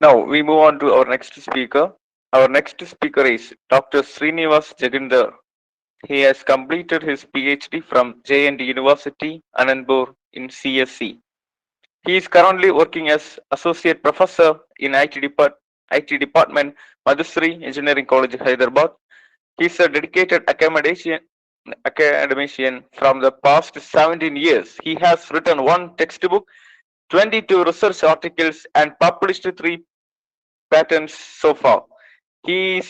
Now we move on to our next speaker. Our next speaker is Dr. Srinivas Jaginder. He has completed his PhD from JND University, Anandpur in CSC. He is currently working as Associate Professor in IT Department, Madhusri Engineering College, Hyderabad. He is a dedicated academician from the past 17 years. He has written one textbook, 22 research articles, and published three patents so far. He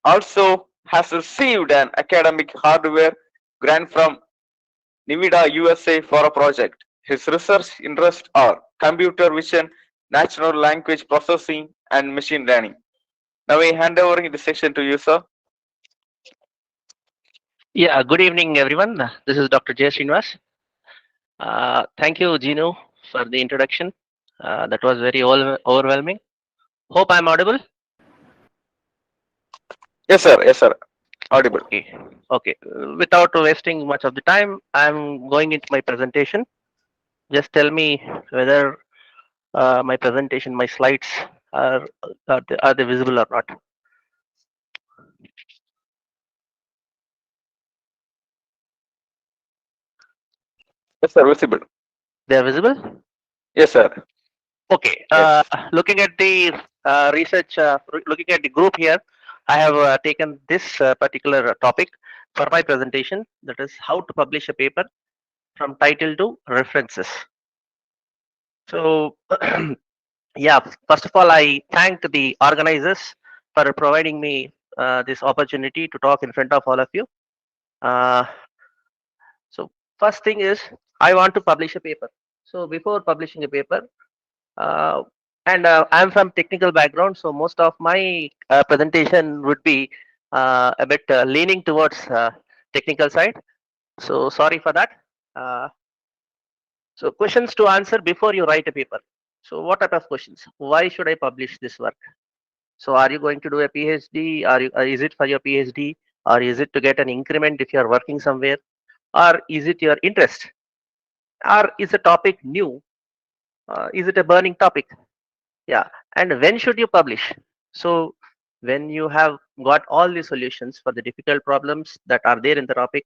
also has received an academic hardware grant from NVIDIA USA for a project. His research interests are computer vision, natural language processing, and machine learning. Now I hand over the section to you, sir. Yeah, good evening, everyone. This is Dr. J. Srinivas. Thank you, Gino, for the introduction. That was very overwhelming. Hope I'm audible. Yes, sir. Yes, sir. Audible. Okay. Okay. Without wasting much of the time, I'm going into my presentation. Just tell me whether my presentation, my slides are they visible or not. Yes, sir. Visible. They are visible. Yes, sir. Okay. Yes. Looking at the research, looking at the group here, I have taken this particular topic for my presentation. That is how to publish a paper from title to references. So, yeah, first of all, I thank the organizers for providing me this opportunity to talk in front of all of you. Uh, so, first thing is I want to publish a paper. So, before publishing a paper, uh, and I'm from technical background, so most of my presentation would be a bit leaning towards technical side. So, sorry for that. Uh, So questions to answer before you write a paper. So what type of questions? Why should I publish this work? So are you going to do a PhD? Is it for your PhD? Or is it to get an increment if you are working somewhere? Or is it your interest? Or is the topic new? Is it a burning topic? Yeah. And when should you publish? So when you have got all the solutions for the difficult problems that are there in the topic,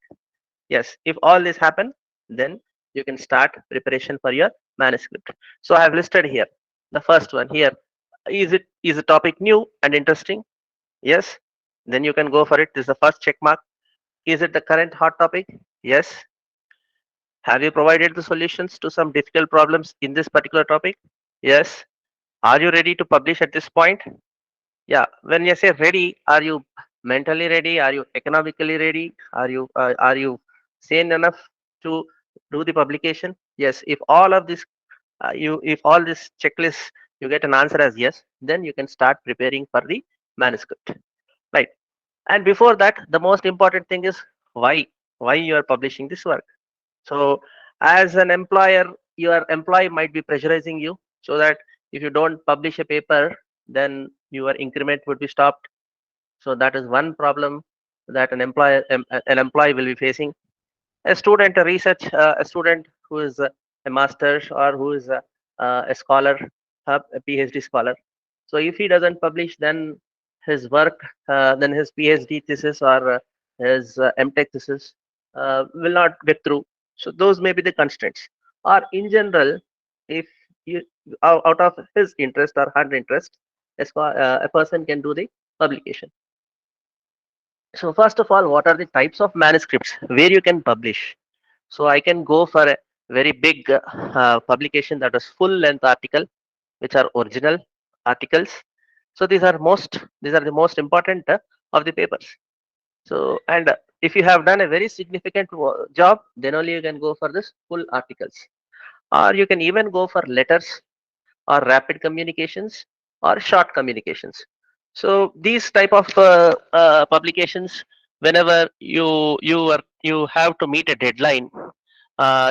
yes, if all this happen, then you can start preparation for your manuscript. So I have listed here the first one here. Is the topic new and interesting? Yes. Then you can go for it. This is the first check mark. Is it the current hot topic? Yes. Have you provided the solutions to some difficult problems in this particular topic? Yes. Are you ready to publish at this point? Yeah. When you say ready, are you mentally ready? Are you economically ready? Are you sane enough to do the publication? Yes. If all of this, if all this checklist you get an answer as yes, then you can start preparing for the manuscript. Right. And before that, the most important thing is why you are publishing this work. So as an employer, your employee might be pressurizing you so that if you don't publish a paper, then your increment would be stopped. So that is one problem that an employee will be facing. A student, a student who is a master's or who is a scholar, a PhD scholar. So if he doesn't publish, then his work, then his PhD thesis or his MTech thesis will not get through. So those may be the constraints. Or in general, if you out of his interest or her interest, a person can do the publication. So first of all, what are the types of manuscripts where you can publish? So I can go for a very big publication that is full length article, which are original articles. So these are the most important of the papers. So and if you have done a very significant job, then only you can go for this full articles. Or you can even go for letters or rapid communications or short communications. So these type of publications, whenever you have to meet a deadline,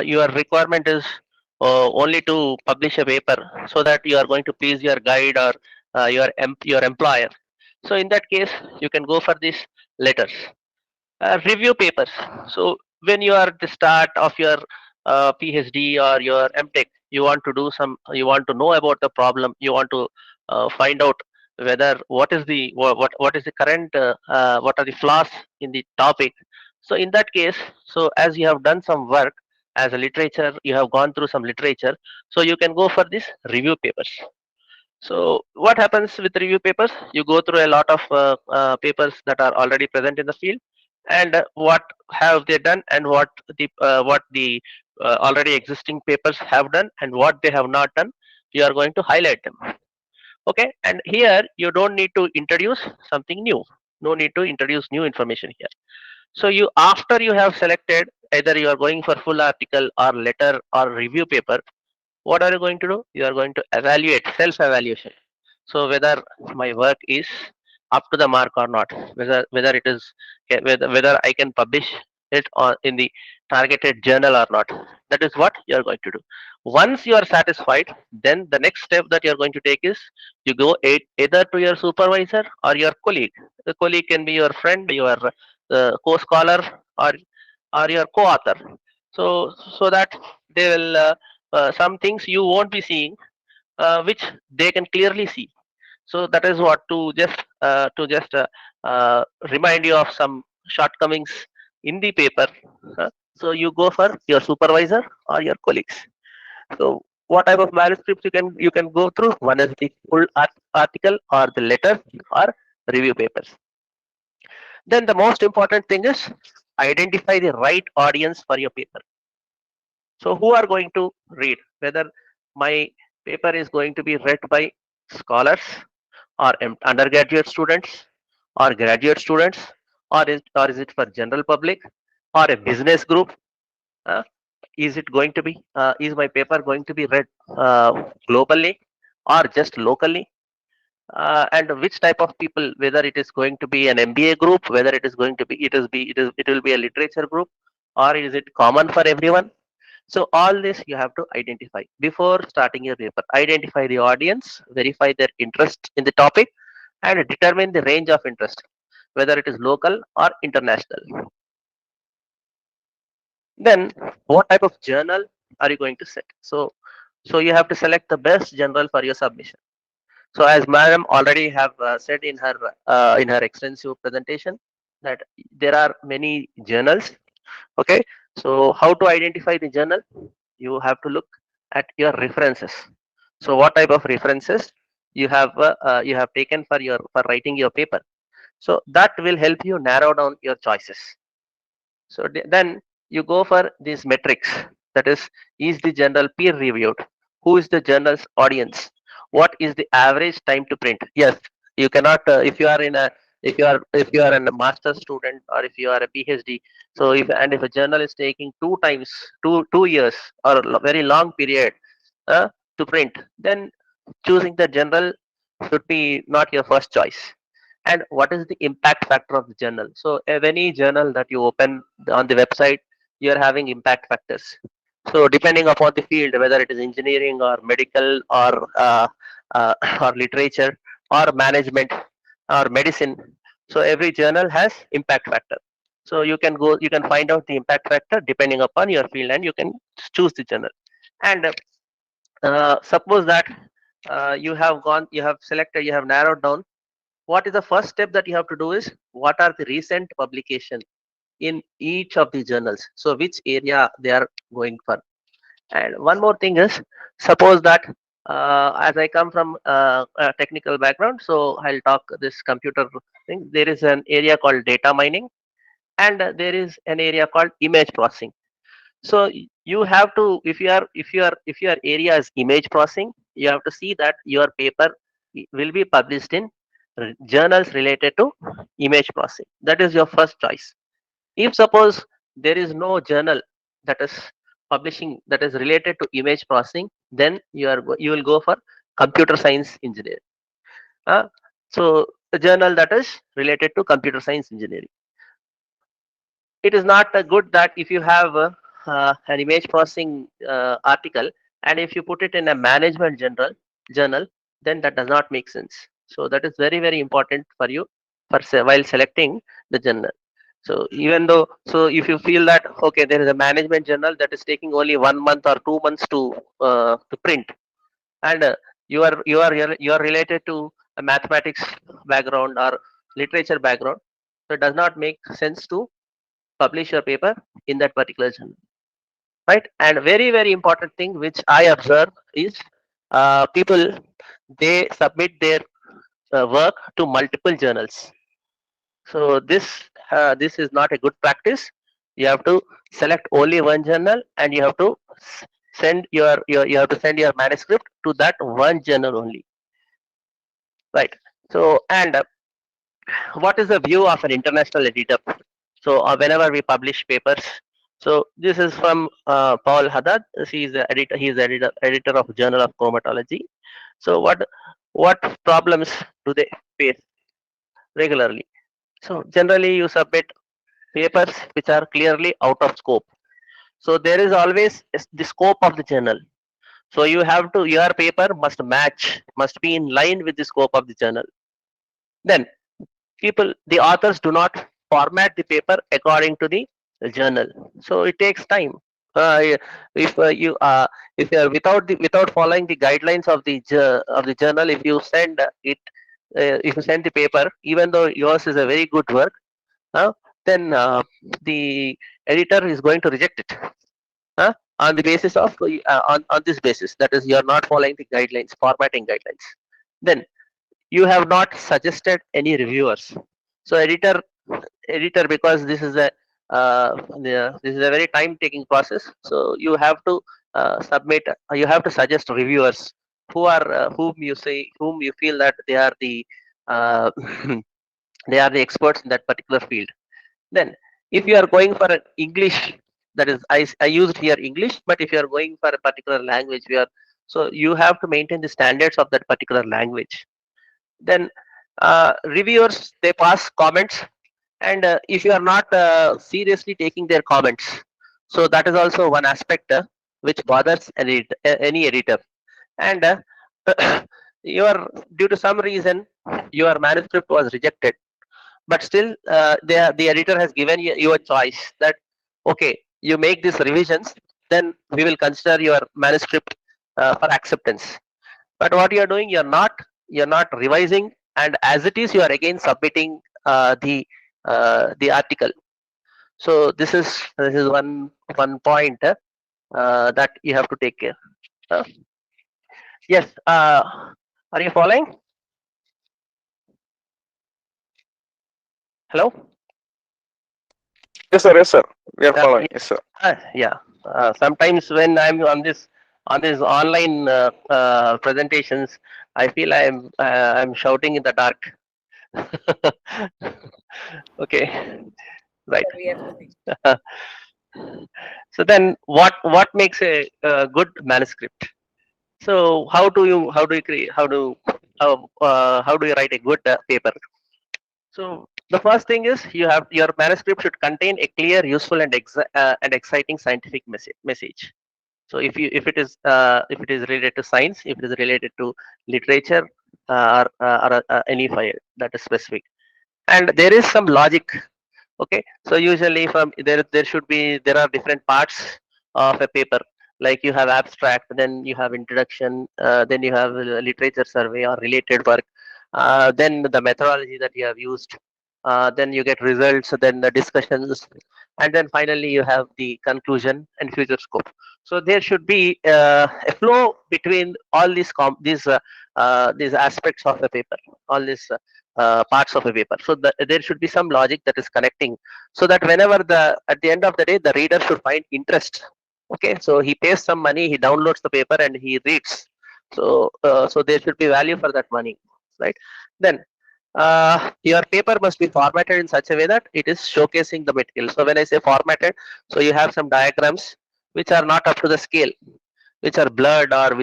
your requirement is only to publish a paper so that you are going to please your guide or your employer. So in that case, you can go for these letters. Review papers. So when you are at the start of your PhD or your MTech, you want to know about the problem. You want to find out whether what is the current what are the flaws in the topic. So in that case, so as you have done some work as a literature, you have gone through some literature, so you can go for this review papers. So what happens with review papers? You go through a lot of papers that are already present in the field, and what have they done, and what the already existing papers have done, and what they have not done. You are going to highlight them. Okay, and here you don't need to introduce something new. No need to introduce new information here. So you, after you have selected, either you are going for full article or letter or review paper, what are you going to do? You are going to evaluate, self evaluation. So whether my work is up to the mark or not, whether it is, whether I can publish it on in the targeted journal or not. That is what you are going to do. Once you are satisfied, then the next step that you are going to take is you go either to your supervisor or your colleague. The colleague can be your friend, your co-scholar, or your co-author. So that they will some things you won't be seeing, which they can clearly see. So that is what to just remind you of some shortcomings in the paper. So you go for your supervisor or your colleagues. So what type of manuscripts you can go through? One is the full article or the letter or review papers. Then the most important thing is identify the right audience for your paper. So who are going to read? Whether my paper is going to be read by scholars or undergraduate students or graduate students, or is it for general public or a business group? Uh, is it going to be is my paper going to be read globally or just locally? And which type of people, whether it is going to be an MBA group, whether it is going to be it will be a literature group, or is it common for everyone? So all this you have to identify before starting your paper. Identify the audience, verify their interest in the topic, and determine the range of interest, whether it is local or international. Then what type of journal are you going to set? So you have to select the best journal for your submission. So as madam already have said in her extensive presentation, that there are many journals. Okay, so how to identify the journal? You have to look at your references. So what type of references you have taken for writing your paper? So that will help you narrow down your choices. So then you go for these metrics. That is the journal peer reviewed? Who is the journal's audience? What is the average time to print? Yes, you cannot if you are in a if you are a master's student, or if you are a PhD. So if a journal is taking 2 years or a very long period to print, then choosing the journal should be not your first choice. And what is the impact factor of the journal? So any journal that you open on the website, you are having impact factors. So depending upon the field, whether it is engineering or medical or literature or management or medicine, so every journal has impact factor. So you can find out the impact factor depending upon your field, and you can choose the journal. And suppose that you have selected, you have narrowed down. What is the first step that you have to do is, what are the recent publication in each of the journals? So which area they are going for? And one more thing is, suppose that as I come from a technical background, so I'll talk this computer thing. There is an area called data mining, and there is an area called image processing. So you have to, if your area is image processing, you have to see that your paper will be published in journals related to image processing. That is your first choice. If suppose there is no journal that is publishing that is related to image processing, then you will go for computer science engineering. So the journal that is related to computer science engineering. It is not good that if you have an image processing article, and if you put it in a management journal, then that does not make sense. So that is very, very important for you while selecting the journal. So even though, so if you feel that okay, there is a management journal that is taking only 1 month or 2 months to print, and you are related to a mathematics background or literature background, so it does not make sense to publish your paper in that particular journal, right? And very important thing which I observe is people, they submit their work to multiple journals. So this is not a good practice. You have to select only one journal, and you have to send you have to send your manuscript to that one journal only, right? So, and what is the view of an international editor? So whenever we publish papers, so this is from Paul Haddad. He is the editor. He is the editor of Journal of Chromatology. So what problems do they face regularly? So generally, you submit papers which are clearly out of scope. So there is always the scope of the journal. So you have to, your paper must match, must be in line with the scope of the journal. Then the authors do not format the paper according to the journal. So it takes time. If you if you are without following the guidelines of the journal, if you send if you send the paper, even though yours is a very good work, uh, then the editor is going to reject it, on the basis of on this basis, that is, you are not following the guidelines, formatting guidelines. Then you have not suggested any reviewers. So editor, because this is a this is a very time taking process, so you have to submit, you have to suggest reviewers who are whom you feel that they are the uh, they are the experts in that particular field. Then if you are going for an English, that is, I used here English, but if you are going for a particular language, so you have to maintain the standards of that particular language. Then reviewers, they pass comments, and if you are not seriously taking their comments, so that is also one aspect which bothers any editor. And your, due to some reason, your manuscript was rejected, but still the editor has given you a choice that, okay, you make these revisions, then we will consider your manuscript for acceptance. But what you are doing, you're not revising, and as it is, you are again submitting the article. So this is one point that you have to take care. Uh, yes, are you following? Hello. Yes, sir. Yes, sir. We are Yeah, following. Yes, sir. yeah. Sometimes when I'm on this online presentations, I feel I'm shouting in the dark. Okay, right. We are listening. So then, what makes a good manuscript? So how do you create how do you write a good paper? So the first thing is, your manuscript should contain a clear, useful, and exciting scientific message. So if it is related to science, if it is related to literature, or any file that is specific, and there is some logic. Okay, so usually from there are different parts of a paper, like you have abstract, then you have introduction, then you have literature survey or related work, then the methodology that you have used, then you get results, then the discussions, and then finally you have the conclusion and future scope. So there should be a flow between all these aspects of the paper, all these parts of a paper. So there should be some logic that is connecting, so that whenever at the end of the day, the reader should find interest. Okay, so he pays some money, he downloads the paper, and he reads. So there should be value for that money, right? Then your paper must be formatted in such a way that it is showcasing the material. So when I say formatted, so you have some diagrams which are not up to the scale, which are blurred, or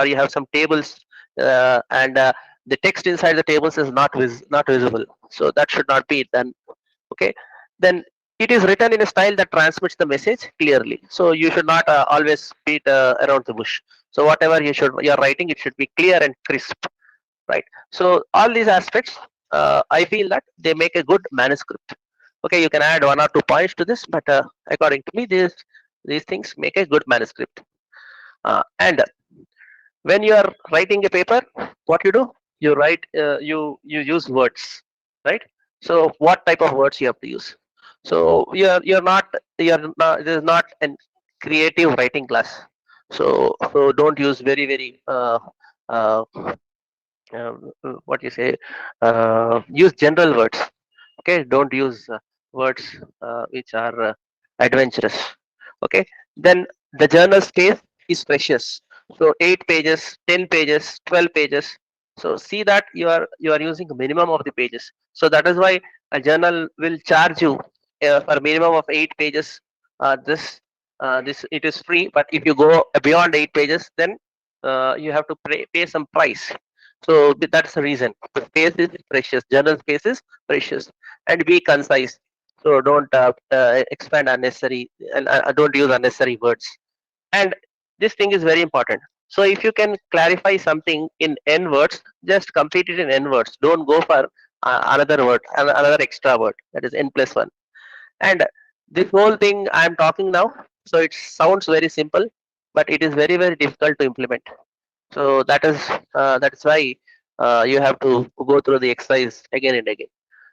you have some tables, and the text inside the tables is not visible. So that should not be done. Okay, then it is written in a style that transmits the message clearly. So you should not always beat around the bush. So whatever you're writing, it should be clear and crisp, right? So all these aspects, I feel that they make a good manuscript. Okay, you can add one or two points to this, but according to me, these things make a good manuscript. And When you are writing a paper, what you do? You write. You use words, right? So what type of words you have to use? So you're not. This is not a creative writing class. So don't use very uh, uh, what you say. Use general words. Okay, don't use words which are adventurous. Okay, then the journal space is precious. So 8 pages, 10 pages, 12 pages. So see that you are using a minimum of the pages. So that is why a journal will charge you for minimum of 8 pages. This it is free, but if you go beyond 8 pages, then you have to pay some price. So that's the reason. The space is precious. Journal space is precious, and be concise. So don't expand unnecessary and don't use unnecessary words. And this thing is very important. So if you can clarify something in n words, just complete it in n words. Don't go for another word, another extra word, that is n plus 1. And this whole thing I am talking now, so it sounds very simple, but it is very difficult to implement. So that's why you have to go through the exercise again and again.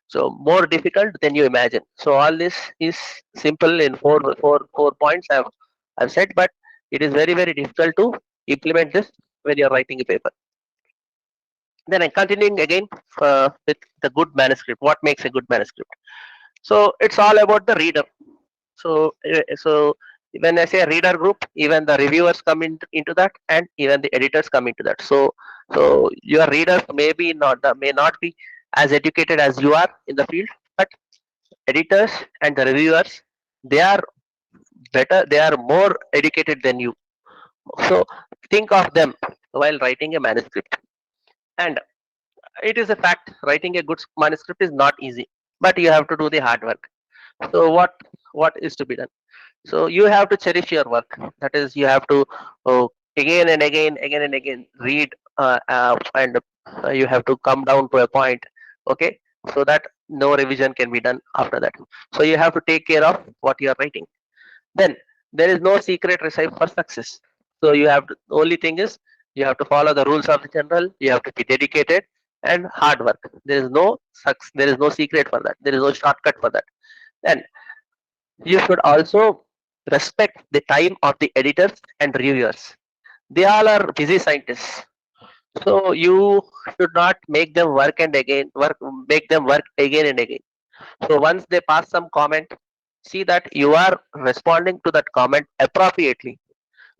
So more difficult than you imagine. So all this is simple in four points I've said, but it is very difficult to implement this when you're writing a paper. Then I'm continuing again with the good manuscript. What makes a good manuscript? So it's all about the reader. So when I say reader group, even the reviewers come into that, and even the editors come into that. So your readers may not be as educated as you are in the field, but editors and the reviewers, they are better, they are more educated than you. So think of them while writing a manuscript. And it is a fact, writing a good manuscript is not easy, but you have to do the hard work. So what is to be done? So you have to cherish your work. That is, you have to again and again read, and you have to come down to a point. Okay, so that no revision can be done after that. So you have to take care of what you are writing. Then there is no secret recipe for success. So you have to, the only thing is you have to follow the rules of the general. You have to be dedicated and hard work. There is no secret for that. There is no shortcut for that. And you should also respect the time of the editors and reviewers. They all are busy scientists. So you should not make them work again and again. So once they pass some comment, see that you are responding to that comment appropriately.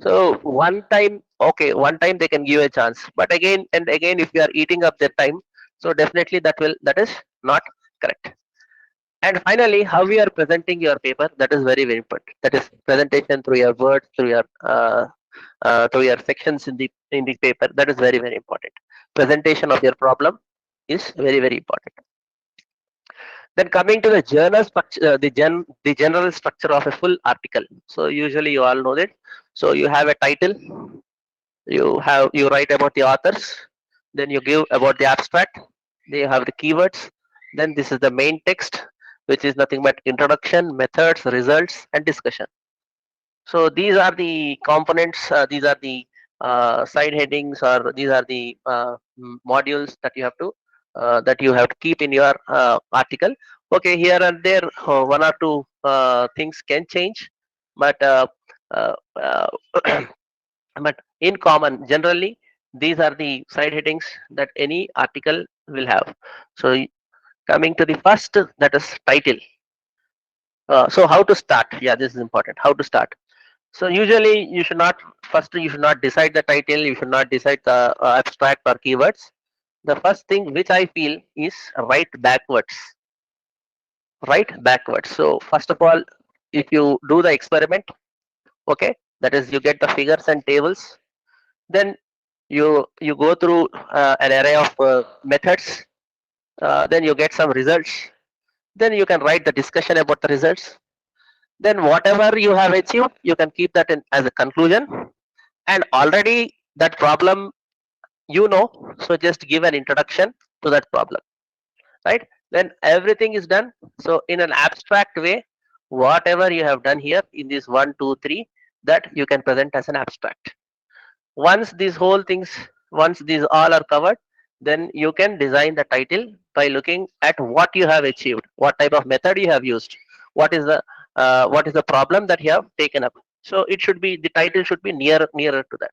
So one time they can give a chance, but again and again, if you are eating up their time, so definitely that is not correct. And finally, how you are presenting your paper, that is very important. That is presentation through your words, through your sections in the paper. That is very important. Presentation of your problem is very important. Then coming to the journal structure, the general structure of a full article. So usually you all know that. So you have a title, you write about the authors, then you give about the abstract, then you have the keywords, then this is the main text, which is nothing but introduction, methods, results, and discussion. So these are the components, these are the side headings, or these are the modules that you have to keep in your article. Okay, here and there one or two things can change, but uh, uh, but in common, generally these are the side headings that any article will have. So coming to the first, that is title. So how to start? Yeah, this is important. How to start? So usually you should not decide the title, you should not decide the abstract or keywords. The first thing which I feel is write backwards. Write backwards. So first of all, if you do the experiment, okay, that is, you get the figures and tables, then you go through an array of methods, then you get some results, then you can write the discussion about the results, then whatever you have achieved, you can keep that in as a conclusion. And already that problem, so just give an introduction to that problem, right? When everything is done, so in an abstract way, whatever you have done here in this 1 2 3, that you can present as an abstract. Once these whole things, once these all are covered, then you can design the title by looking at what you have achieved, what type of method you have used, what is the problem that you have taken up. So it should be, the title should be nearer to that.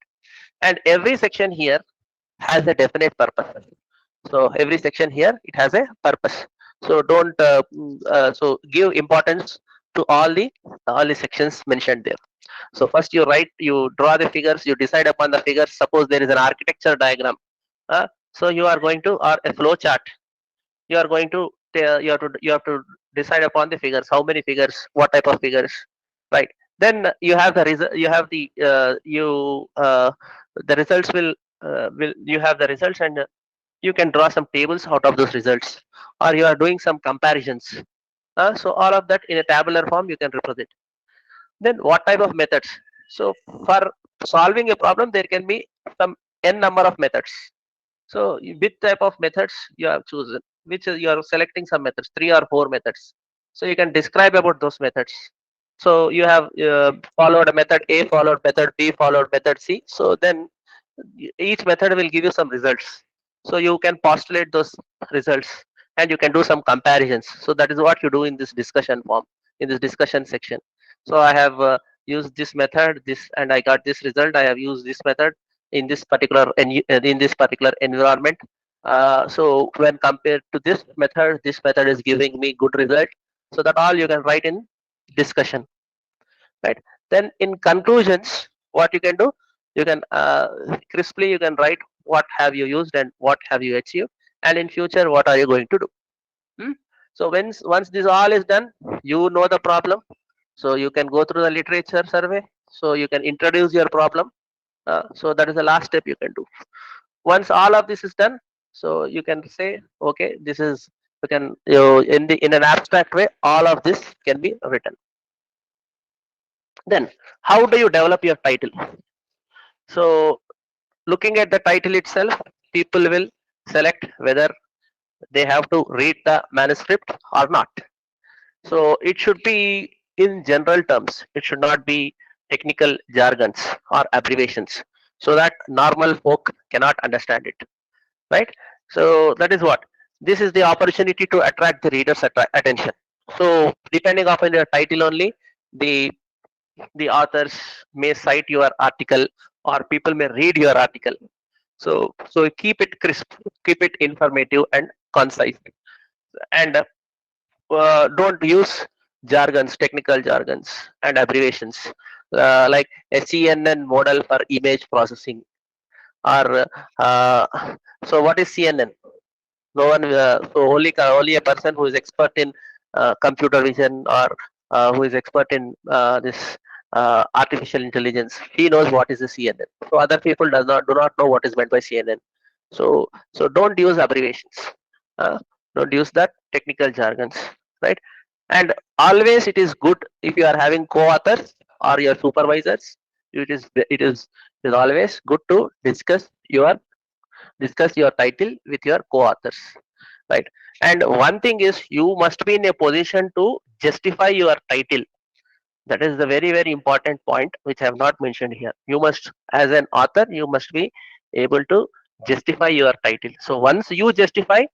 And every section here has a definite purpose. So every section here, it has a purpose. So don't so give importance to all the sections mentioned there. So first you write, you draw the figures, you decide upon the figures. Suppose there is an architecture diagram. So you are going to, or a flow chart. You are going to you have to decide upon the figures. How many figures? What type of figures? Right. Then you have the result. You have the results will you have the results, and you can draw some tables out of those results, or you are doing some comparisons. So all of that in a tabular form you can represent. Then what type of methods? So for solving a problem, there can be some n number of methods. So which type of methods you have chosen, which you are selecting some methods, 3 or 4 methods. So you can describe about those methods. So you have followed a method A, followed method B, followed method C. So then each method will give you some results. So you can postulate those results, and you can do some comparisons. So that is what you do in this discussion form, in this discussion section. So I have used this method, this, and I got this result. I have used this method in this particular in this particular environment. So when compared to this method is giving me good result. So that all you can write in discussion, right? Then in conclusions, what you can do, you can crisply you can write what have you used and what have you achieved, and in future what are you going to do. Hmm? So once this all is done, you know the problem. So you can go through the literature survey. So you can introduce your problem. So that is the last step you can do. Once all of this is done, so you can say, okay, this is, you can, in an abstract way, all of this can be written. Then how do you develop your title? So looking at the title itself, people will select whether they have to read the manuscript or not. So it should be in general terms. It should not be technical jargons or abbreviations, so that normal folk cannot understand it, right? So that is what, this is the opportunity to attract the reader's attention. So depending upon your title only, the the authors may cite your article, or people may read your article. So keep it crisp, keep it informative and concise, and don't use jargons, technical jargons and abbreviations, like a CNN model for image processing, or so what is CNN? No one, so only a person who is expert in computer vision, or who is expert in this artificial intelligence, he knows what is a CNN. So other people do not know what is meant by CNN. So don't use abbreviations, uh, don't use that technical jargons, right? And always it is good if you are having co-authors or your supervisors. It is always good to discuss your title with your co-authors, right? And one thing is, you must be in a position to justify your title. That is the very important point which I have not mentioned here. You must, as an author, you must be able to justify your title. So once you justify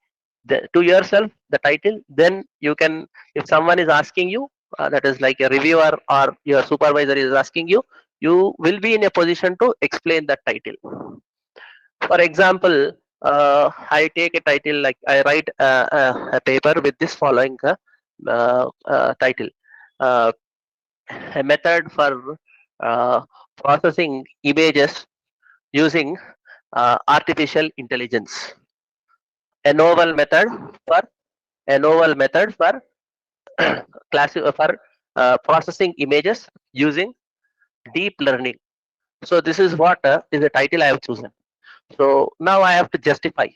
to yourself the title, then you can, if someone is asking you, that is like a reviewer or your supervisor is asking you, you will be in a position to explain that title. For example, I take a title, like I write a paper with this following title: uh, a method for processing images using artificial intelligence. A novel method for for processing images using deep learning. So this is what is the title I have chosen. So now I have to justify.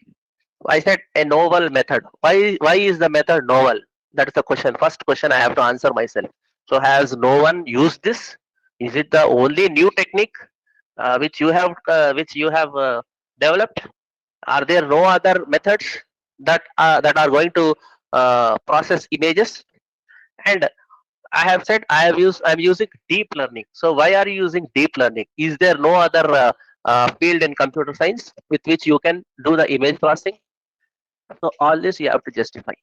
I said a novel method. Why is the method novel? That is the question. First question I have to answer myself. So has no one used this? Is it the only new technique which you have developed? Are there no other methods that are going to process images? And I have said I'm using deep learning. So why are you using deep learning? Is there no other field in computer science with which you can do the image processing. So all this you have to justify,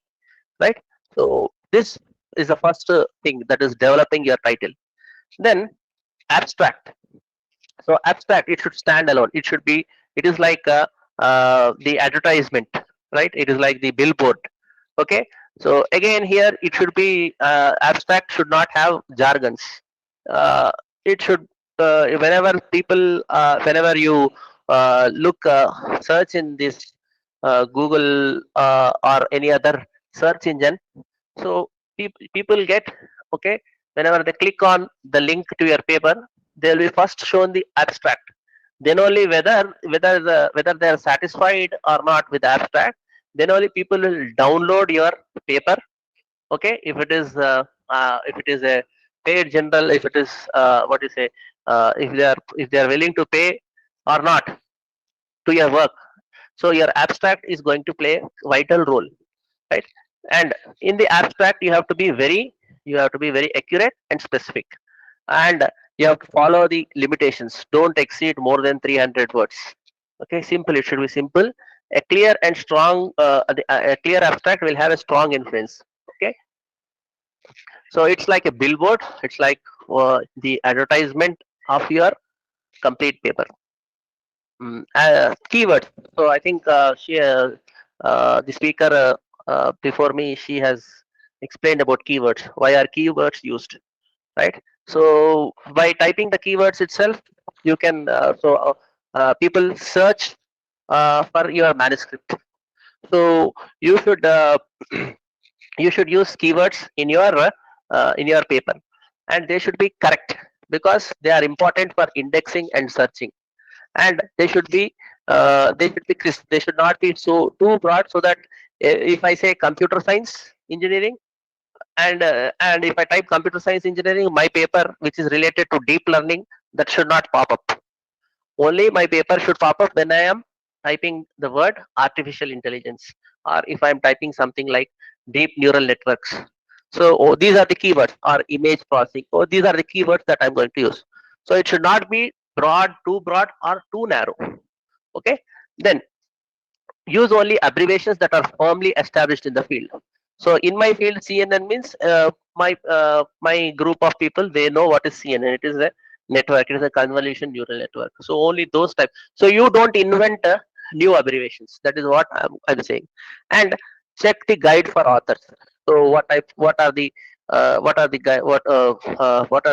right? So this is the first thing, that is developing your title. Then abstract. So abstract, it should stand alone. It should be, it is like the advertisement, right? It is like the billboard. Okay. So again here it should be abstract, should not have jargons. It should whenever people whenever you look search in this Google or any other search engine, so people get, okay, whenever they click on the link to your paper, they will be first shown the abstract. Then only whether they are satisfied or not with the abstract, then only people will download your paper. Okay, if it is a paid general, if it is what you say, if they are willing to pay or not to your work, so your abstract is going to play vital role, right? And in the abstract you have to be very accurate and specific, and you have to follow the limitations. Don't exceed more than 300 words. Okay, simple, it should be simple. A clear and strong a clear abstract will have a strong influence. Okay, so it's like a billboard, it's like the advertisement of your complete paper. Keywords. So I think the speaker before me, she has explained about keywords. Why are keywords used, right? So by typing the keywords itself, you can people search for your manuscript. So you should you should use keywords in your paper, and they should be correct, because they are important for indexing and searching. And they should be crisp. They should not be so too broad, so that if I say computer science engineering, and if I type computer science engineering, my paper which is related to deep learning, that should not pop up. Only my paper should pop up when I am typing the word artificial intelligence, or if I am typing something like deep neural networks. So these are the keywords, or image processing. These are the keywords that I'm going to use. So it should not be too broad or too narrow. Okay. Then use only abbreviations that are firmly established in the field. So in my field, CNN means my group of people, they know what is CNN. It is a network. It is a convolution neural network. So only those types. So you don't invent new abbreviations. That is what I'm saying. And check the guide for authors. So what are the what are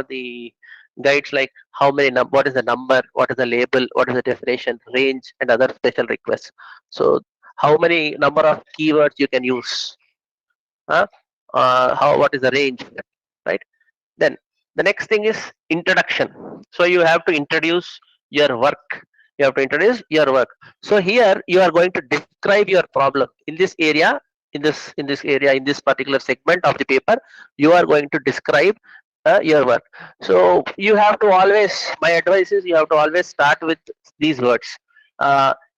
the guides, like how many what is the number, what is the label, what is the definition, range, and other special requests. So how many number of keywords you can use, what is the range, right? Then the next thing is introduction. So you have to introduce your work. You have to introduce your work. So here you are going to describe your problem in this area, in this particular segment of the paper. You are going to describe your work. So you have to always, my advice is, you have to always start with these words.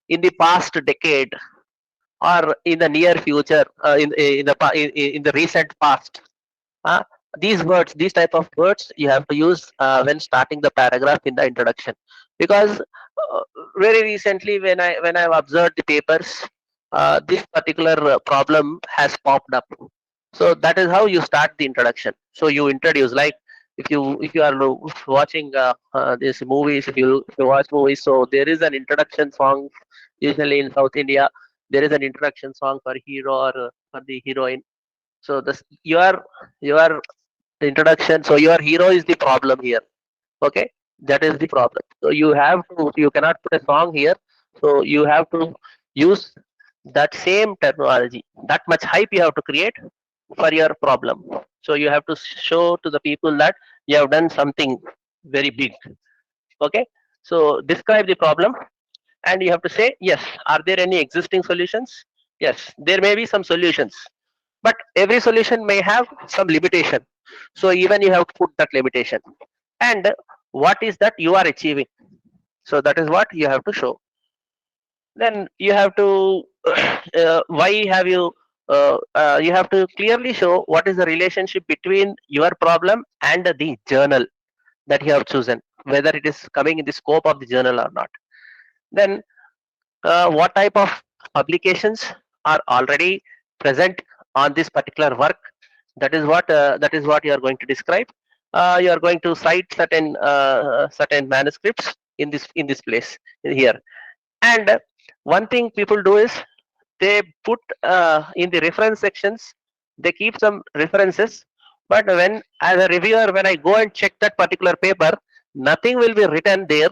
In the past decade, or in the near future, in the recent past, these type of words you have to use when starting the paragraph in the introduction. Because very recently, when I've observed the papers, this particular problem has popped up. So that is how you start the introduction. So you introduce, like if you are watching these movies, if you watch movies, so there is an introduction song. Usually in South India, there is an introduction song for hero or for the heroine. So this your introduction. So your hero is the problem here. Okay, that is the problem. So you cannot put a song here. So you have to use that same terminology. That much hype you have to create for your problem. So you have to show to the people that you have done something very big. Okay, so describe the problem, and you have to say, yes, are there any existing solutions? Yes, there may be some solutions, but every solution may have some limitation. So even you have to put that limitation, and what is that you are achieving. So that is what you have to show. Then you have to why have you have to clearly show what is the relationship between your problem and the journal that you have chosen, whether it is coming in the scope of the journal or not. Then what type of publications are already present on this particular work? That is what you are going to describe. You are going to cite certain manuscripts in this place here. And one thing people do is they put in the reference sections, they keep some references, but when as a reviewer, when I go and check that particular paper, nothing will be written there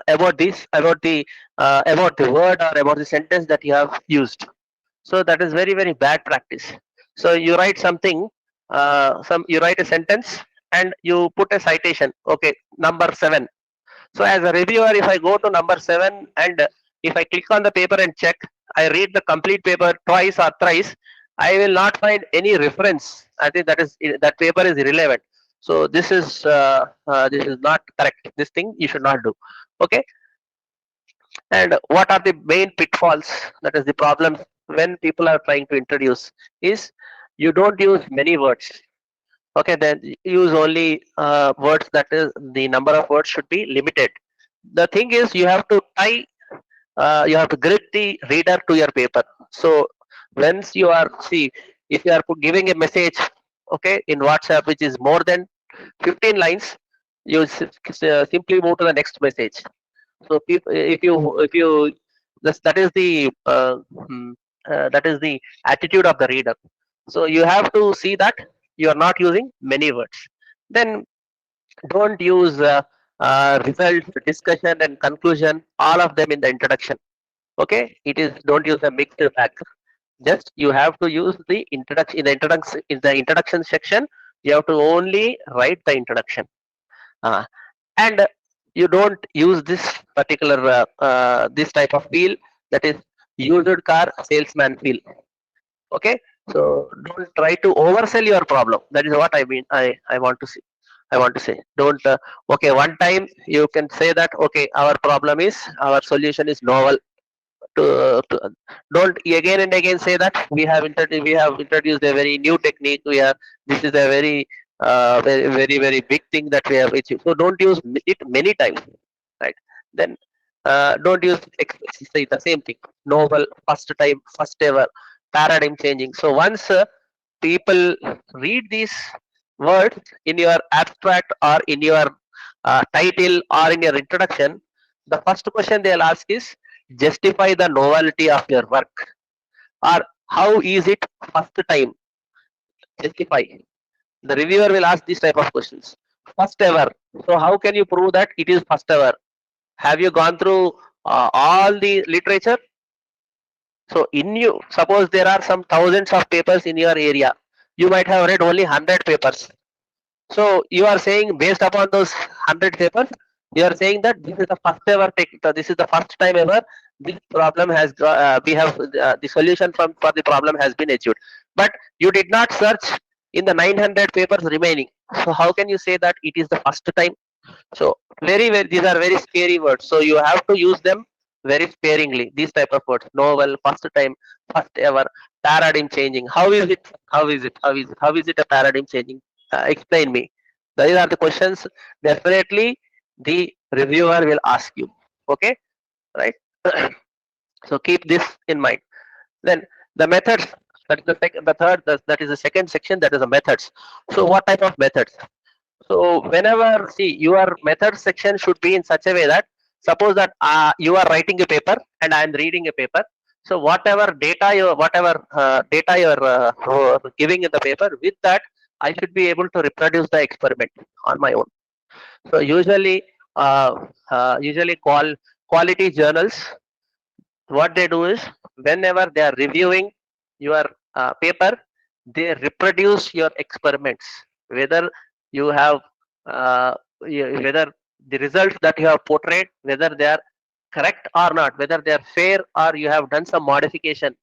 about this, about the word or about the sentence that you have used. So that is very very bad practice. So you write something, you write a sentence and you put a citation, okay, number 7. So as a reviewer, if I go to number 7 and if I click on the paper and check, I read the complete paper twice or thrice, I will not find any reference. I think that paper is irrelevant. So this is not correct. This thing you should not do. Okay. And what are the main pitfalls? That is the problem when people are trying to introduce is you don't use many words. Okay, then use only words, that is the number of words should be limited. The thing is you have to grip the reader to your paper. So once you are, see, if you are giving a message, okay, in WhatsApp which is more than 15 lines, you simply move to the next message. So if you that is the attitude of the reader. So you have to see that you are not using many words. Then don't use result, discussion, and conclusion, all of them in the introduction. Okay, it is, don't use a mixed bag. Just you have to use the introduction. In the introduction section, you have to only write the introduction. Uh, and you don't use this particular this type of feel, that is used car salesman feel. Okay, so don't try to oversell your problem. That is what I mean. I want to say don't okay, one time you can say that okay, our solution is novel. To, don't again and again say that we have introduced a very new technique. This is a very big thing that we have achieved. So don't use it many times, right? Then don't use say the same thing. Novel, first time, first ever, paradigm changing. So once people read these words in your abstract or in your title or in your introduction, the first question they'll ask is justify the novelty of your work, or how is it first time. Justify. The reviewer will ask this type of questions. First ever. So how can you prove that it is first ever? Have you gone through all the literature? So in you, suppose there are some thousands of papers in your area. You might have read only 100 papers. So you are saying based upon those 100 papers, you are saying that this is the first ever this is the first time ever this problem has we have the solution for the problem has been achieved. But you did not search in the 900 papers remaining. So how can you say that it is the first time? So very these are very scary words. So you have to use them very sparingly. These type of words: novel, first time, first ever, paradigm changing. How is it? How is it? How is it? How is it a paradigm changing? Explain me. These are the questions definitely the reviewer will ask you. Okay, right? So keep this in mind. Then the methods. That is the second. The third. That is the second section. That is the methods. So what type of methods? So whenever, see, your method section should be in such a way that suppose that you are writing a paper and I am reading a paper. So whatever data you are giving in the paper, with that I should be able to reproduce the experiment on my own. So usually quality journals, what they do is whenever they are reviewing your paper, they reproduce your experiments, whether you have whether the results that you have portrayed, whether they are correct or not, whether they are fair or you have done some modification,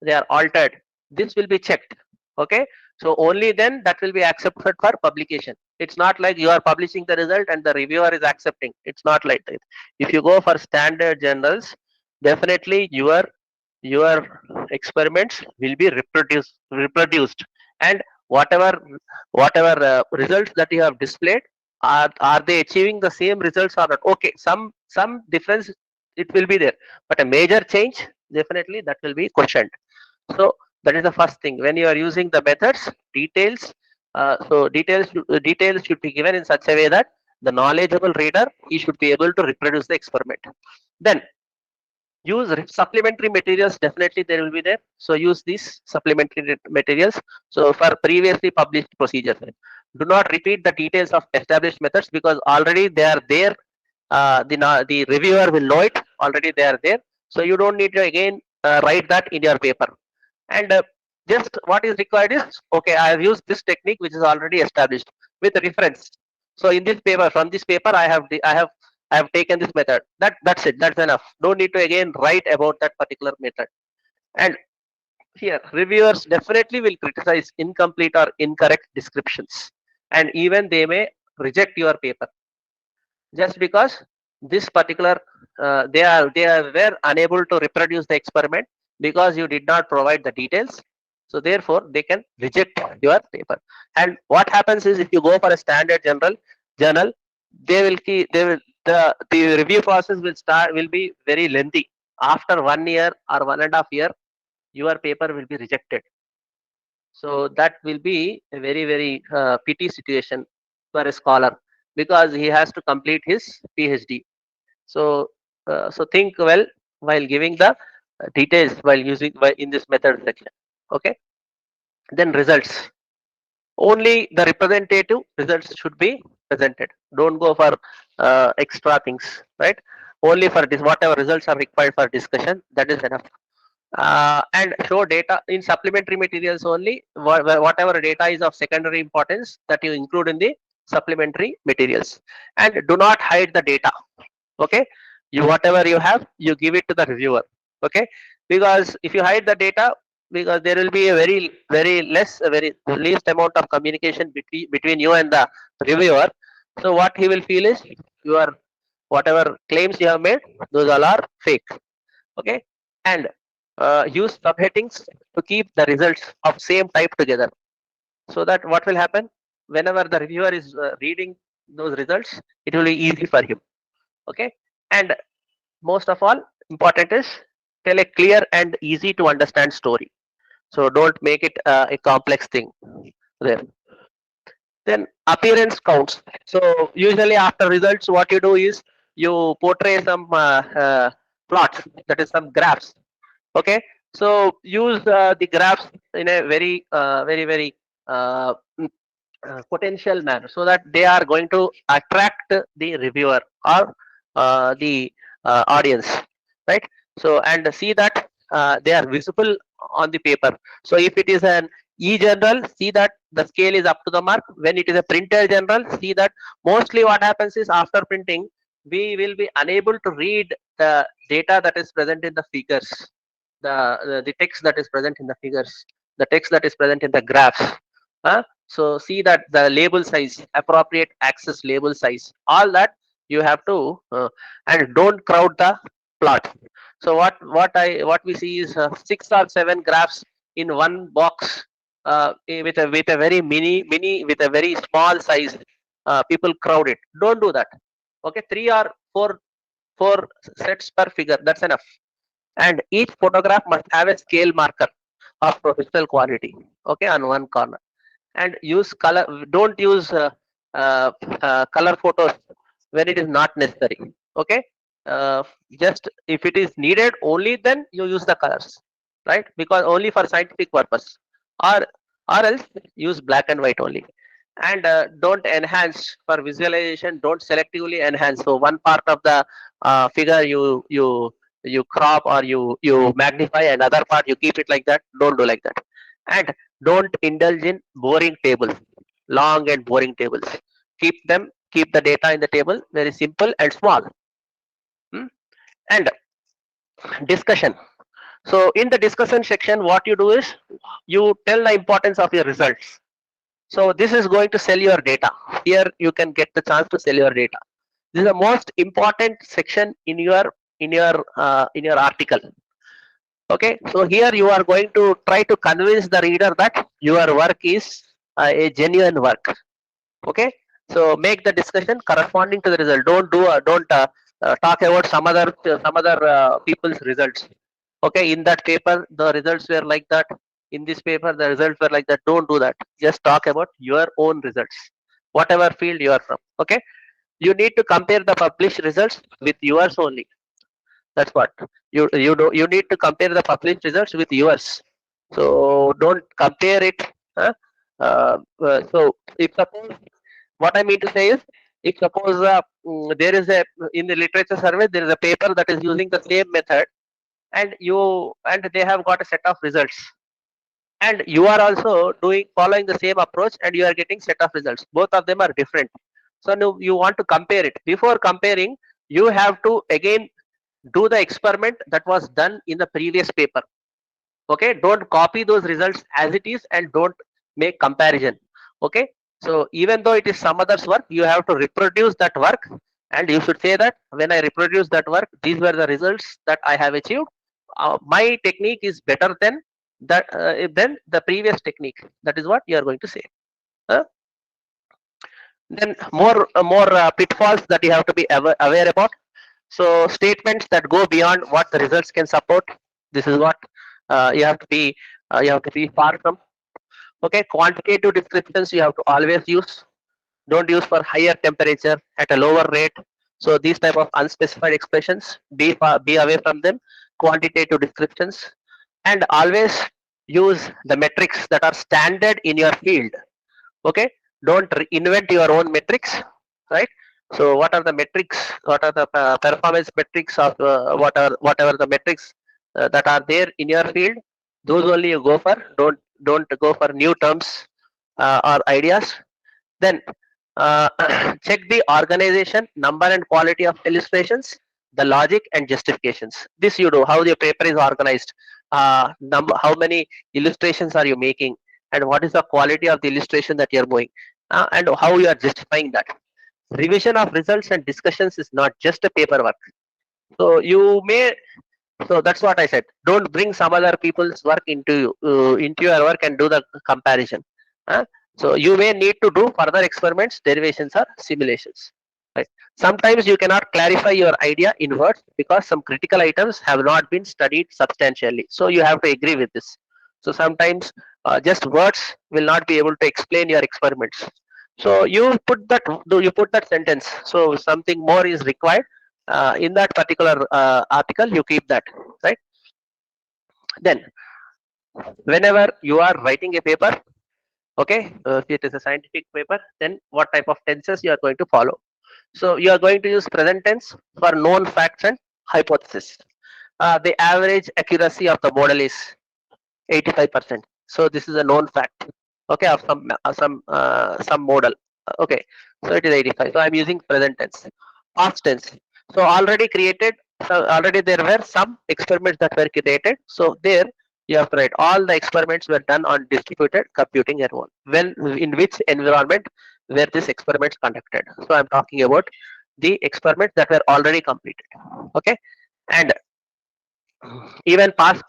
they are altered. This will be checked. Okay, so only then that will be accepted for publication. It's not like you are publishing the result and the reviewer is accepting. It's not like that. If you go for standard journals, definitely your experiments will be reproduced, and whatever results that you have displayed, are they achieving the same results or not? Okay, some difference it will be there, but a major change, definitely that will be questioned. So that is the first thing. When you are using the methods, details, details should be given in such a way that the knowledgeable reader, he should be able to reproduce the experiment. Then use supplementary materials, definitely there will be there. So use these supplementary materials. So for previously published procedures, do not repeat the details of established methods because already they are there. The reviewer will know it, already they are there. So you don't need to again write that in your paper. And just what is required is, okay, I have used this technique which is already established with reference. So in this paper, from this paper, I have taken this method. That's it. That's enough. Don't need to again write about that particular method. And here, reviewers definitely will criticize incomplete or incorrect descriptions, and even they may reject your paper just because this particular they were unable to reproduce the experiment because you did not provide the details. So therefore, they can reject your paper. And what happens is, if you go for a standard journal, they will the review process will be very lengthy. After 1 year or 1.5 year, your paper will be rejected. So that will be a very pity situation for a scholar because he has to complete his PhD. So so think well while giving the details while using in this method section. Okay. Then results. Only the representative results should be presented. Don't go for extra things, right? Only for this, whatever results are required for discussion, that is enough. And show data in supplementary materials only. Whatever data is of secondary importance, that you include in the supplementary materials. And do not hide the data. Okay, you whatever you have, you give it to the reviewer. Okay, because if you hide the data, because there will be a very least amount of communication between you and the reviewer. So what he will feel is, your whatever claims you have made, those all are fake. Okay. And use subheadings to keep the results of same type together, so that what will happen, whenever the reviewer is reading those results, it will be easy for him. Okay. And most of all important is, tell a clear and easy to understand story. So don't make it a complex thing there. Then appearance counts. So usually after results, what you do is you portray some plots, that is some graphs. Okay, so use the graphs in a very potential manner, so that they are going to attract the reviewer or the audience, right? So and see that they are visible on the paper. So if it is an e-journal, see that the scale is up to the mark. When it is a printed journal, see that mostly what happens is, after printing, we will be unable to read the data that is present in the figures, the text that is present in the figures, the text that is present in the graphs. So see that the label size, appropriate axis label size, all that you have to, and don't crowd the plot. So what we see is 6 or 7 graphs in one box, with a very mini with a very small size. People crowd it. Don't do that. Okay, 3 or 4 sets per figure. That's enough. And each photograph must have a scale marker of professional quality. Okay, on one corner. And use color. Don't use color photos when it is not necessary. Okay, just if it is needed, only then you use the colors, right? Because only for scientific purpose, or else use black and white only. And don't enhance for visualization. Don't selectively enhance. So one part of the figure you crop or you magnify, another part you keep it like that. Don't do like that. And don't indulge in boring tables, long and boring tables. Keep the data in the table very simple and small. And discussion. So in the discussion section, what you do is, you tell the importance of your results. So this is going to sell your data. Here you can get the chance to sell your data. This is the most important section in your article. Okay, so here you are going to try to convince the reader that your work is a genuine work. Okay, so make the discussion corresponding to the result. Don't talk about some other people's results. Okay, in that paper the results were like that. In this paper the results were like that. Don't do that. Just talk about your own results, whatever field you are from. Okay, you need to compare the published results with yours only. That's what you need to compare the published results with yours. So don't compare it. Huh? So if suppose, what I mean to say is, if suppose there is a, in the literature survey there is a paper that is using the same method, and they have got a set of results, and you are also following the same approach and you are getting set of results. Both of them are different. So now you want to compare it. Before comparing, you have to again do the experiment that was done in the previous paper. Okay, don't copy those results as it is and don't make comparison. Okay, so even though it is some other's work, you have to reproduce that work, and you should say that when I reproduce that work, these were the results that I have achieved. My technique is better than the previous technique. That is what you are going to say. Huh? Then more pitfalls that you have to be aware about. So statements that go beyond what the results can support. This is what you have to be far from. Okay, quantitative descriptions you have to always use. Don't use for higher temperature at a lower rate. So these type of unspecified expressions, be away from them. Quantitative descriptions, and always use the metrics that are standard in your field. Okay, don't invent your own metrics, right? So what are the metrics, what are the performance metrics of whatever the metrics that are there in your field, those only you go for. Don't go for new terms or ideas. Then check the organization, number and quality of illustrations, the logic and justifications. This you do, how your paper is organized, how many illustrations are you making, and what is the quality of the illustration that you are going, and how you are justifying that. Revision of results and discussions is not just a paperwork. So you may, so that's what I said. Don't bring some other people's work into your work and do the comparison. So you may need to do further experiments, derivations, or simulations. Right. Sometimes you cannot clarify your idea in words because some critical items have not been studied substantially. So you have to agree with this. So sometimes just words will not be able to explain your experiments. So you put that sentence. So something more is required in that particular article. You keep that, right? Then, whenever you are writing a paper, okay, if it is a scientific paper, then what type of tenses you are going to follow? So you are going to use present tense for known facts and hypothesis. The average accuracy of the model is 85%. So this is a known fact, okay, of some model. Okay, so it is 85. So I'm using present tense. Past tense. So already there were some experiments that were created. So there you have to write all the experiments were done on distributed computing environment. In which environment were these experiments conducted? So I'm talking about the experiments that were already completed. Okay, and even past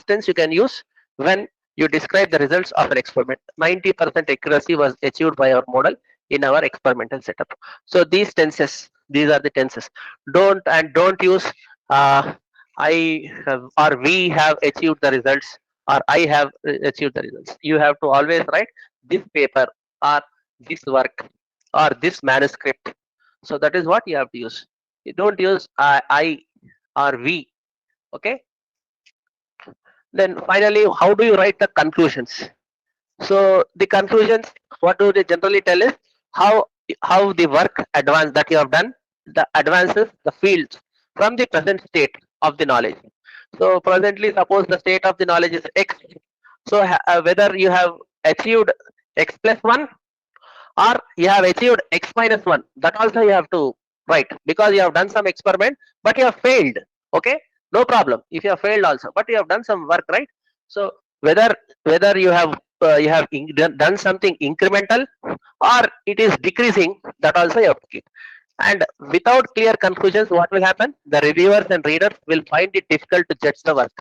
tense you can use when you describe the results of an experiment. 90% accuracy was achieved by our model in our experimental setup. So these are the tenses. Don't use I have, or we have achieved the results, or I have achieved the results. You have to always write this paper, or this work, or this manuscript. So that is what you have to use. You don't use I or we. Okay. Then finally, how do you write the conclusions? So the conclusions, what do they generally tell is how the work advance that you have done, the advances the fields from the present state of the knowledge. So presently, suppose the state of the knowledge is X. So whether you have achieved X plus 1 or you have achieved X minus 1, that also you have to write, because you have done some experiment but you have failed. Okay, no problem if you have failed also, but you have done some work, right? So whether you have done something incremental or it is decreasing, that also you have to keep. And without clear conclusions, what will happen? The reviewers and readers will find it difficult to judge the work,